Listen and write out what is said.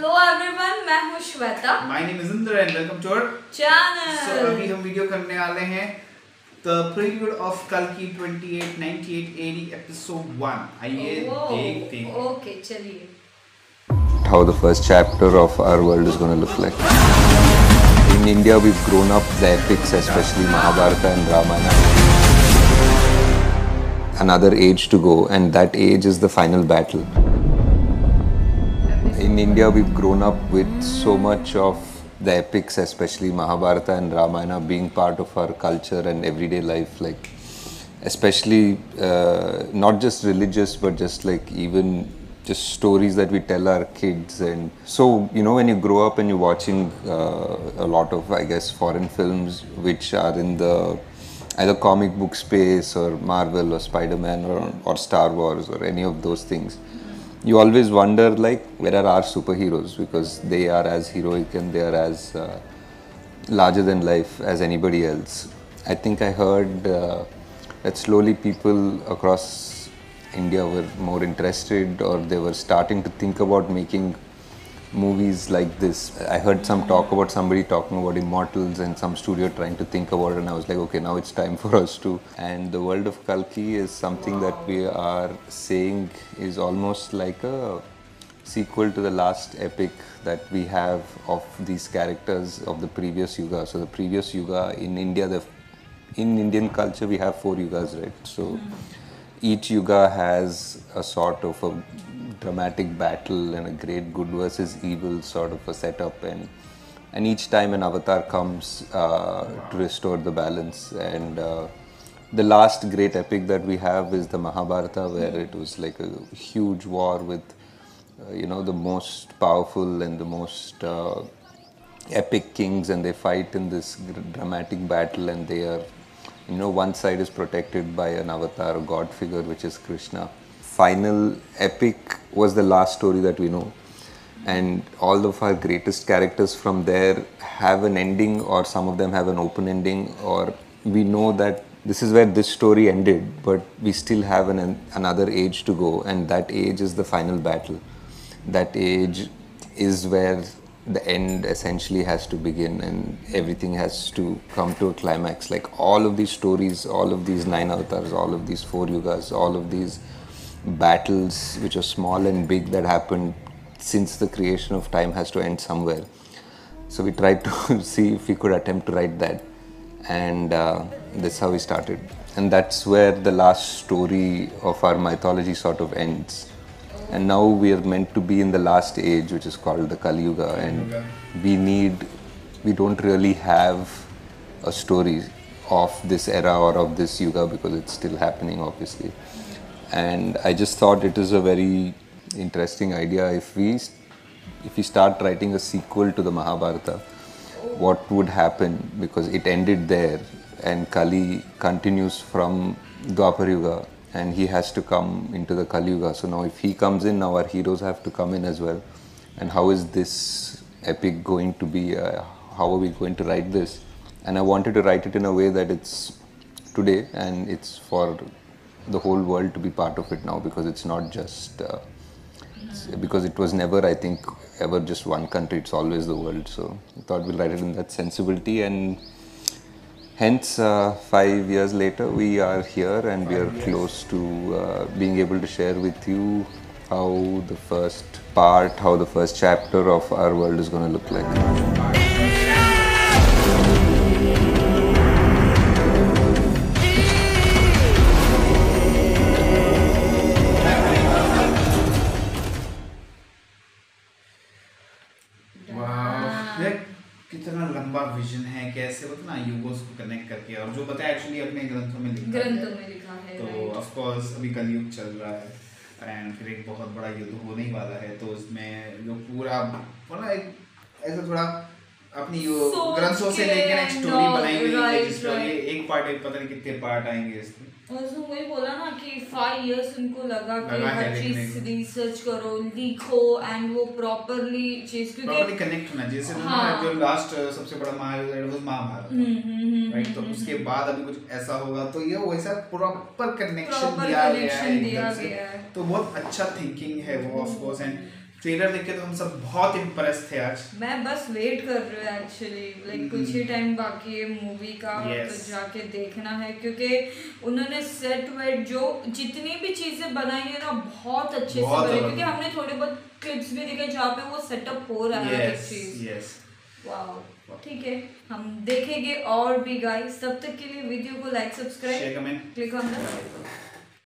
Hello everyone, मैं हूँ Shweta. My name is Indra and welcome to our channel. So अभी हम वीडियो करने वाले हैं द प्रीव्यू ऑफ कल्कि 2898 AD एपिसोड 1। आइए देखते हैं। ओके चलिए। How the first chapter of our world is going to look like. In India, we've grown up the epics, especially Mahabharata and Ramayana. Another age to go, and that age is the final battle. In India, we've grown up with so much of the epics, especially Mahabharata and Ramayana, being part of our culture and everyday life. Like, especially not just religious, but just like even just stories that we tell our kids. And so, you know, when you grow up and you're watching a lot of, I guess, foreign films which are in the either comic book space or Marvel or Spider-Man or Star Wars or any of those things, you always wonder like where are our superheroes, because they are as heroic and they are as larger than life as anybody else. I think I heard that slowly people across India were more interested, or they were starting to think about making movies like this. I heard some talk about somebody talking about Immortals and some studio trying to think about it, and I was like, okay, now it's time for us to. And the world of Kalki is something that we are saying is almost like a sequel to the last epic that we have of these characters of the previous yuga. So the previous yuga in India, in Indian culture, we have 4 yugas, right? So each yuga has a sort of a dramatic battle and a great good versus evil sort of a setup, and each time an avatar comes to restore the balance. And the last great epic that we have is the Mahabharata, where it was like a huge war with you know, the most powerful and the most epic kings, and they fight in this dramatic battle, and they are, you know, one side is protected by an avatar, a god figure, which is Krishna. Final epic was the last story that we know, and all of our greatest characters from there have an ending, or some of them have an open ending, or we know that this is where this story ended, but we still have another age to go, and that age is the final battle. That age is where the end essentially has to begin, and everything has to come to a climax. Like all of these stories, all of these 9 avatars, all of these 4 yugas, all of these battles which are small and big that happened since the creation of time has to end somewhere. So we tried to see if we could attempt to write that, and that's how we started. And that's where the last story of our mythology sort of ends. And now we are meant to be in the last age, which is called the Kali Yuga, and we don't really have a story of this era or of this yuga, because it's still happening, obviously. And I just thought it is a very interesting idea if we start writing a sequel to the Mahabharata, what would happen, because it ended there and Kali continues from Dwapar Yuga, and he has to come into the Kali Yuga. So now if he comes in, now our heroes have to come in as well. And how is this epic going to be? How are we going to write this? And I wanted to write it in a way that it's today and it's for the whole world to be part of it now, because it's not just because it was never, I think, ever just one country, it's always the world. So I thought we'll write it in that sensibility, and hence 5 years later we are here, and we are close to being able to share with you how the first part, how the first chapter of our world is going to look like. कितना लंबा vision है, कैसे ना युगों को connect करके, और जो बताया एक्चुअली अपने ग्रंथों में लिखा है। तो ऑफ कोर्स अभी कलयुग चल रहा है एंड फिर एक बहुत बड़ा युद्ध होने ही वाला है, तो उसमें जो पूरा मतलब एक ऐसा थोड़ा अपनी ग्रंथों से लेकर एक स्टोरी बनाई गई है, जिसमें एक पार्ट एक पता नहीं कितने पार्ट आएंगे इसके। उसने वही बोला ना कि 5 years उनको लगा कि हर चीज रिसर्च करो, लिखो, एंड वो प्रॉपरली चीज प्रॉपरली कनेक्ट होना। जैसे जो लास्ट सबसे बड़ा महायुद्ध वो महाभारत, राइट? तो उसके बाद अभी कुछ ऐसा होगा, तो ये वैसा प्रॉपर कनेक्शन दिया गया है। तो बहुत अच्छा थिंकिंग है वो, ऑफ कोर्स। एंड ट्रेलर देख के तो हम सब बहुत इम्प्रेस थे आज। मैं बस वेट कर रही हूँ एक्चुअली, लाइक कुछ ही टाइम बाकी है मूवी का। Yes. तो जाके देखना है, क्योंकि उन्होंने सेट वेट जो जितनी भी चीजें बनाई है ना बहुत अच्छे से बनाई, क्योंकि हमने थोड़े बहुत क्लिप्स भी देखे जहाँ पे वो सेटअप हो रहा है एक चीज। यस वाओ ठीक है, हम देखेंगे और भी गाइस। तब तक के लिए वीडियो को like, subscribe, share, comment, click on the